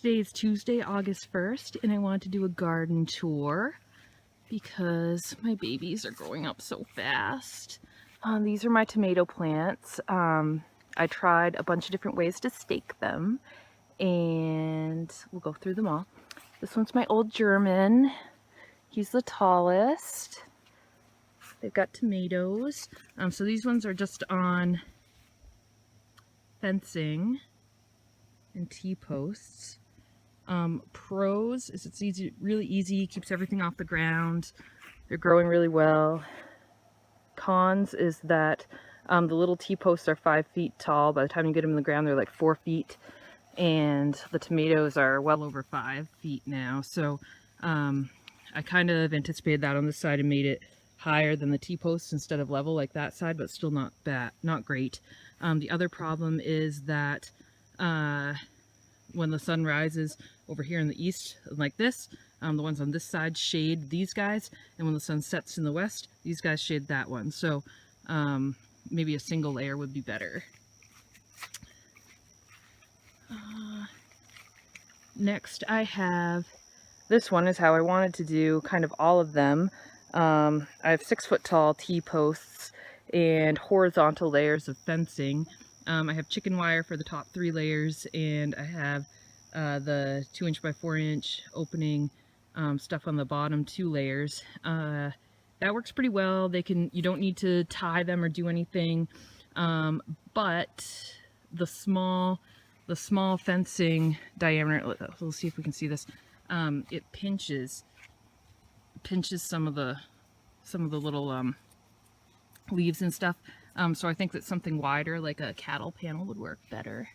Today is Tuesday, August 1st, and I wanted to do a garden tour because my babies are growing up so fast. These are my tomato plants. I tried a bunch of different ways to stake them, and we'll go through them all. This one's my old German. He's the tallest. They've got tomatoes. So these ones are just on fencing and T-posts. Pros is it's easy, really easy, keeps everything off the ground. They're growing really well. Cons is that the little T-posts are 5 feet tall. By the time you get them in the ground, they're like 4 feet. And the tomatoes are well over 5 feet now. So I kind of anticipated that on this side and made it higher than the T-posts instead of level like that side, but still not bad, not great. The other problem is that when the sun rises over here in the east like this, the ones on this side shade these guys, and when the sun sets in the west, these guys shade that one. So maybe a single layer would be better. Next I have, this one is how I wanted to do kind of all of them. I have 6 foot tall T-posts and horizontal layers of fencing. I have chicken wire for the top 3 layers, and I have the 2 inch by 4 inch opening stuff on the bottom 2 layers. That works pretty well. You don't need to tie them or do anything, but the small fencing diameter, we'll see if we can see this, it pinches some of the little leaves and stuff. So I think that something wider, like a cattle panel, would work better.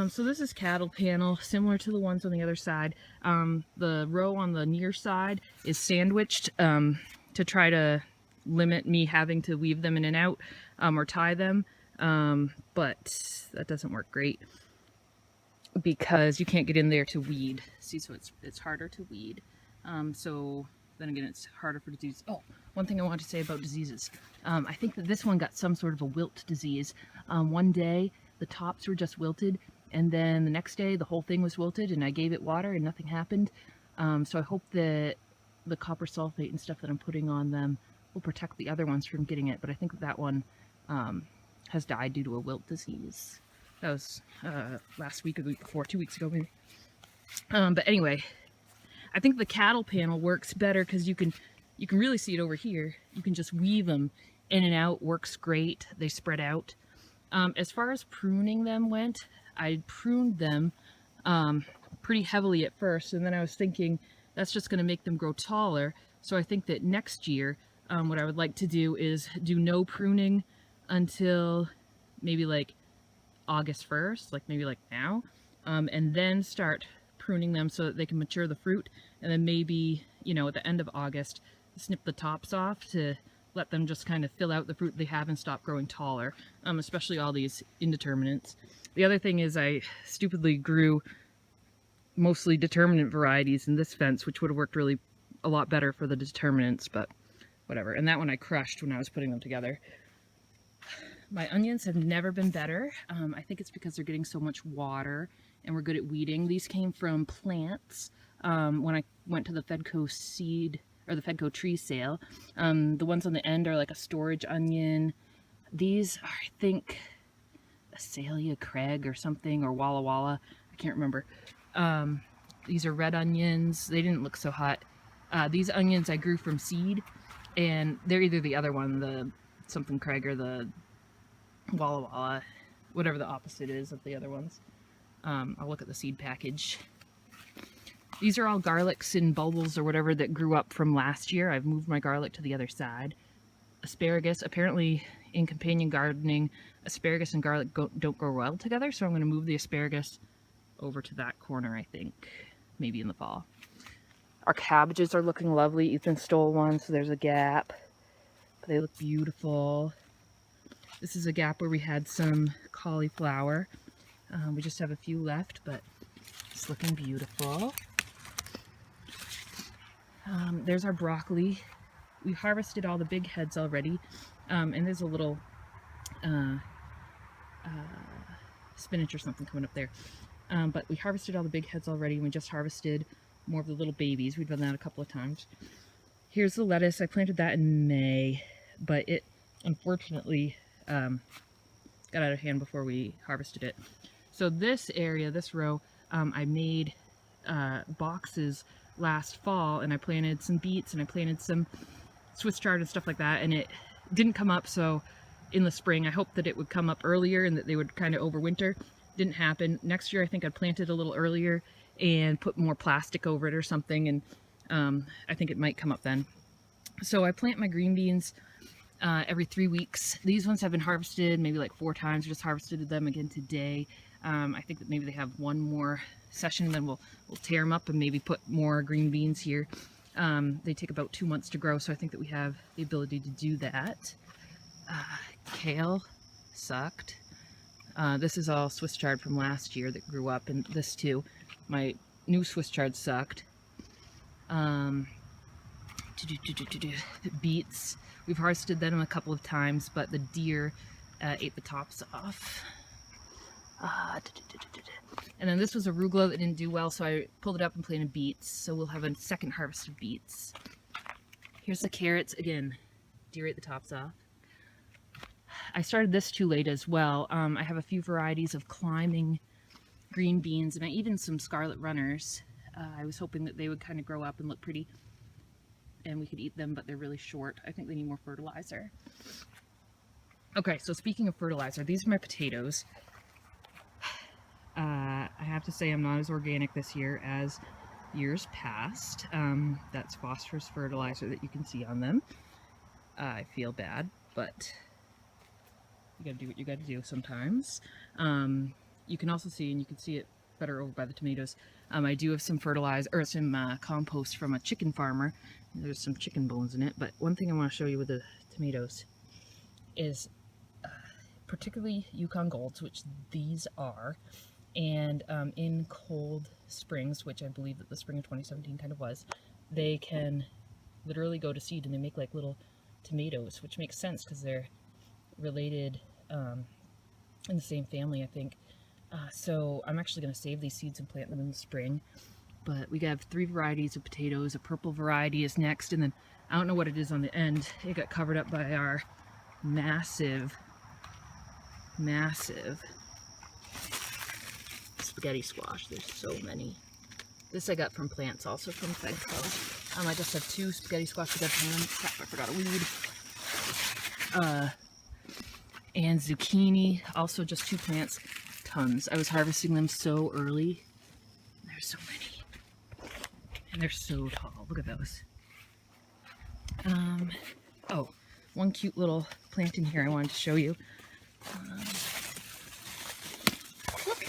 So this is cattle panel, similar to the ones on the other side. The row on the near side is sandwiched to try to limit me having to weave them in and out or tie them, but that doesn't work great because you can't get in there to weed. See, so it's harder to weed. So then again, it's harder for disease. Oh, one thing I want to say about diseases. I think that this one got some sort of a wilt disease. One day the tops were just wilted, and then the next day the whole thing was wilted, and I gave it water and nothing happened. So I hope that the copper sulfate and stuff that I'm putting on them will protect the other ones from getting it, but I think that one has died due to a wilt disease. That was last week or the week before, 2 weeks ago maybe. But anyway, I think the cattle panel works better because you can really see it over here. You can just weave them in and out. Works great. They spread out. As far as pruning them went, I pruned them pretty heavily at first, and then I was thinking that's just going to make them grow taller. So I think that next year, what I would like to do is do no pruning until maybe like August 1st, like maybe like now, and then start pruning them so that they can mature the fruit, and then maybe, you know, at the end of August, snip the tops off to let them just kind of fill out the fruit they have and stop growing taller, especially all these indeterminates. The other thing is I stupidly grew mostly determinate varieties in this fence, which would have worked really a lot better for the determinants, but whatever. And that one I crushed when I was putting them together. My onions have never been better. I think it's because they're getting so much water and we're good at weeding. These came from plants when I went to the Fedco seed or the Fedco tree sale. The ones on the end are like a storage onion. These are, I think, Azalea Craig or something, or Walla Walla. I can't remember. These are red onions. They didn't look so hot. These onions I grew from seed, and they're either the other one, the something Craig, or the Walla Walla, whatever the opposite is of the other ones. I'll look at the seed package. These are all garlics and bulbs or whatever that grew up from last year. I've moved my garlic to the other side. Asparagus, apparently in companion gardening, asparagus and garlic don't grow well together, so I'm going to move the asparagus over to that corner, I think, maybe in the fall. Our cabbages are looking lovely. Ethan stole one, so there's a gap. But they look beautiful. This is a gap where we had some cauliflower. We just have a few left, but it's looking beautiful. There's our broccoli. We harvested all the big heads already, and there's a little spinach or something coming up there. But we harvested all the big heads already, and we just harvested more of the little babies. We've done that a couple of times. Here's the lettuce. I planted that in May, but it unfortunately got out of hand before we harvested it. So this area, this row, I made boxes last fall, and I planted some beets and I planted some Swiss chard and stuff like that, and it didn't come up. So in the spring, I hoped that it would come up earlier and that they would kind of overwinter. Didn't happen. Next year I think I'd plant it a little earlier and put more plastic over it or something, and I think it might come up then. So I plant my green beans every 3 weeks. These ones have been harvested maybe like 4 times. I just harvested them again today. I think that maybe they have one more session, then we'll tear them up and maybe put more green beans here. They take about 2 months to grow, so I think that we have the ability to do that. Kale sucked. This is all Swiss chard from last year that grew up, and this too. My new Swiss chard sucked. Beets. We've harvested them a couple of times, but the deer ate the tops off. And then this was arugula that didn't do well, so I pulled it up and planted beets. So we'll have a second harvest of beets. Here's the carrots. Again, deer ate the tops off. I started this too late as well. I have a few varieties of climbing green beans, and even some scarlet runners. I was hoping that they would kind of grow up and look pretty and we could eat them, but they're really short. I think they need more fertilizer. Okay, so speaking of fertilizer, these are my potatoes. I have to say I'm not as organic this year as years past. That's phosphorus fertilizer that you can see on them. I feel bad, but you gotta do what you gotta do sometimes. You can also see, and you can see it better over by the tomatoes, I do have some fertilizer, or some compost from a chicken farmer. There's some chicken bones in it, but one thing I want to show you with the tomatoes is particularly Yukon Golds, which these are, and in Cold Springs, which I believe that the spring of 2017 kind of was, they can literally go to seed and they make like little tomatoes, which makes sense because they're related in the same family, I think. So I'm actually going to save these seeds and plant them in the spring. But we have 3 varieties of potatoes. A purple variety is next, and then I don't know what it is on the end. It got covered up by our massive spaghetti squash. There's so many. This I got from plants, also from Fedco. I just have 2 spaghetti squash. Crap, I forgot a weed. And zucchini, also just 2 plants. Tons. I was harvesting them so early. There's so many. And they're so tall. Look at those. Oh, one cute little plant in here I wanted to show you. Look,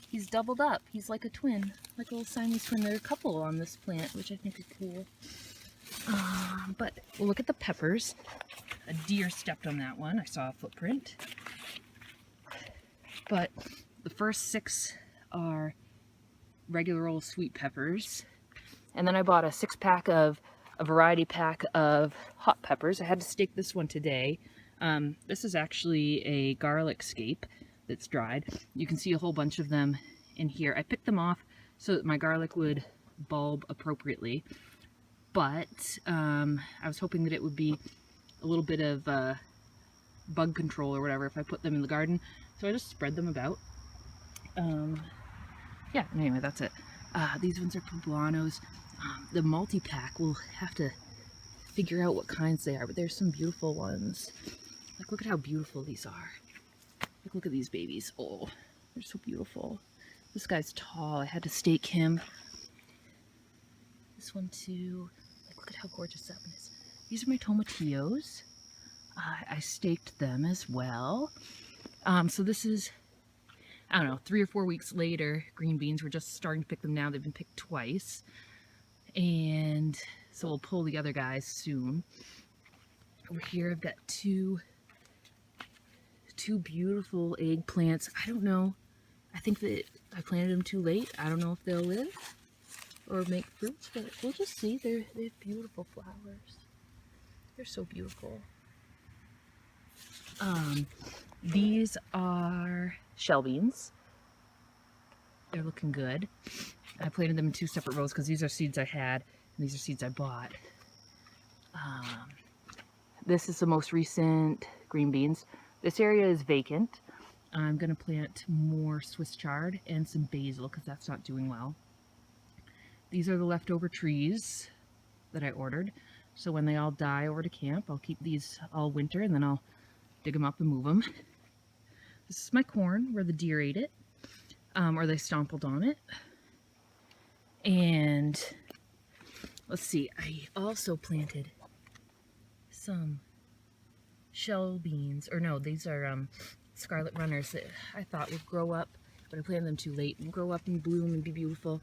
he's doubled up. He's like a twin, like a little Siamese twin. There are a couple on this plant, which I think are cool. But we'll look at the peppers. A deer stepped on that one. I saw a footprint. But the first 6 are regular old sweet peppers. And then I bought a 6-pack of a variety pack of hot peppers. I had to stake this one today. This is actually a garlic scape that's dried. You can see a whole bunch of them in here. I picked them off so that my garlic would bulb appropriately. But I was hoping that it would be a little bit of bug control or whatever if I put them in the garden. So I just spread them about. Yeah, anyway, that's it. These ones are poblanos. The multi-pack, we'll have to figure out what kinds they are, but there's some beautiful ones. Like, look at how beautiful these are. Like, look at these babies. Oh, they're so beautiful. This guy's tall. I had to stake him. This one too. Like, look at how gorgeous that one is. These are my tomatillos. I staked them as well. So this is, I don't know, 3 or 4 weeks later. Green beans, we're just starting to pick them now. They've been picked twice. And so we'll pull the other guys soon. Over here I've got two beautiful eggplants. I don't know. I think that I planted them too late. I don't know if they'll live or make fruits, but we'll just see. They have beautiful flowers. They're so beautiful. These are shell beans. They're looking good. I planted them in 2 separate rows because these are seeds I had and these are seeds I bought. This is the most recent green beans. This area is vacant. I'm going to plant more Swiss chard and some basil because that's not doing well. These are the leftover trees that I ordered. So when they all die over to camp, I'll keep these all winter and then I'll dig them up and move them. This is my corn where the deer ate it, or they stompled on it. And let's see, I also planted some shell beans, or no, these are scarlet runners that I thought would grow up, but I planted them too late and grow up and bloom and be beautiful.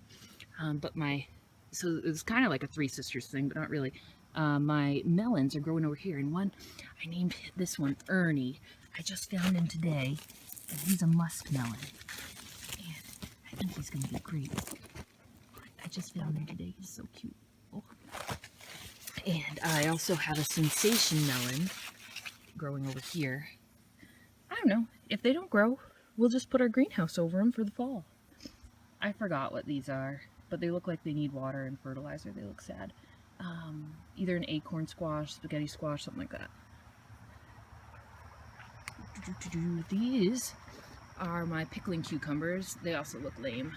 So it's kind of like a Three Sisters thing, but not really. My melons are growing over here, and one, I named this one Ernie. I just found him today, and he's a muskmelon, and I think he's going to be great. I just found him today. He's so cute. Oh. And I also have a sensation melon growing over here. I don't know. If they don't grow, we'll just put our greenhouse over them for the fall. I forgot what these are, but they look like they need water and fertilizer. They look sad. Either an acorn squash, spaghetti squash, something like that. These are my pickling cucumbers. They also look lame.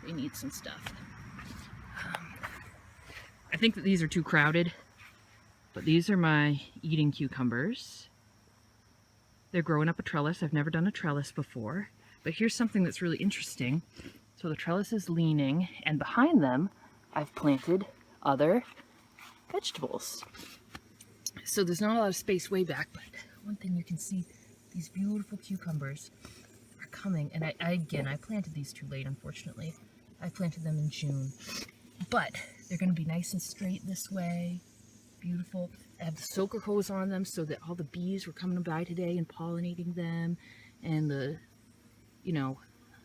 They need some stuff. I think that these are too crowded, but these are my eating cucumbers. They're growing up a trellis. I've never done a trellis before, but here's something that's really interesting. So the trellis is leaning, and behind them I've planted other vegetables. So there's not a lot of space way back, but one thing you can see, these beautiful cucumbers are coming. And I planted these too late, unfortunately. I planted them in June, but they're going to be nice and straight this way. Beautiful. I have the soaker hose on them so that all the bees were coming by today and pollinating them, and the,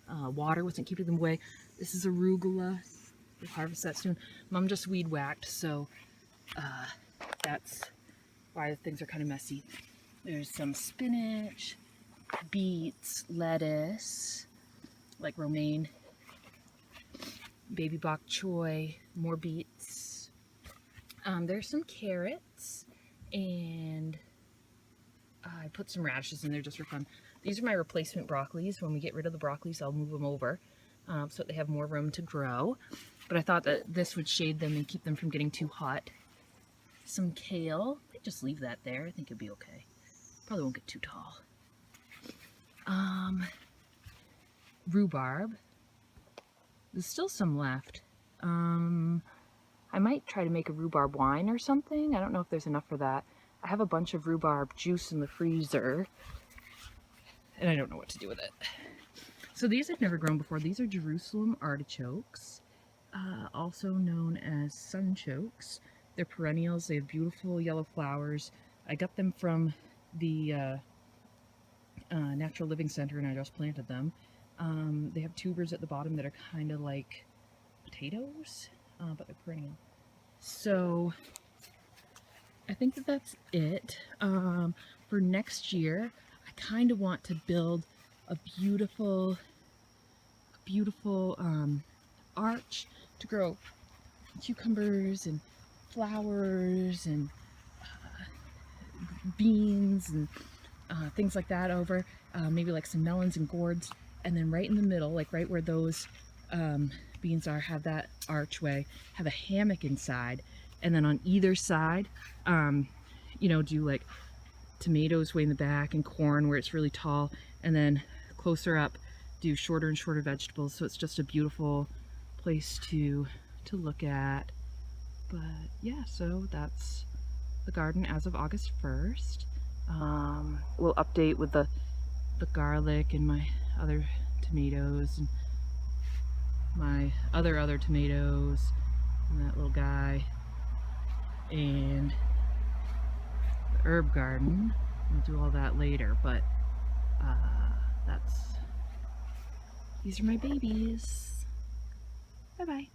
water wasn't keeping them away. This is arugula. We'll harvest that soon. Mom just weed whacked, so that's why the things are kind of messy. There's some spinach, beets, lettuce, like romaine, baby bok choy, more beets. There's some carrots, and I put some radishes in there just for fun. These are my replacement broccolis. When we get rid of the broccolis, I'll move them over so that they have more room to grow. But I thought that this would shade them and keep them from getting too hot. Some kale. I just leave that there. I think it'll be okay. Probably won't get too tall. Rhubarb. There's still some left. I might try to make a rhubarb wine or something. I don't know if there's enough for that. I have a bunch of rhubarb juice in the freezer, and I don't know what to do with it. So these I've never grown before. These are Jerusalem artichokes, also known as sunchokes. They're perennials. They have beautiful yellow flowers. I got them from the Natural Living Center, and I just planted them. They have tubers at the bottom that are kind of like potatoes, but they're perennial. So I think that that's it. For next year, I kind of want to build a beautiful arch to grow cucumbers and flowers and beans and things like that over, maybe like some melons and gourds, and then right in the middle, like right where those beans are, have that archway, have a hammock inside, and then on either side, do like tomatoes way in the back and corn where it's really tall, and then closer up do shorter and shorter vegetables. So it's just a beautiful place to look at. But yeah, so that's the garden as of August 1st. We'll update with the garlic and my other tomatoes and my other tomatoes and that little guy and the herb garden. We'll do all that later, but these are my babies. Bye bye.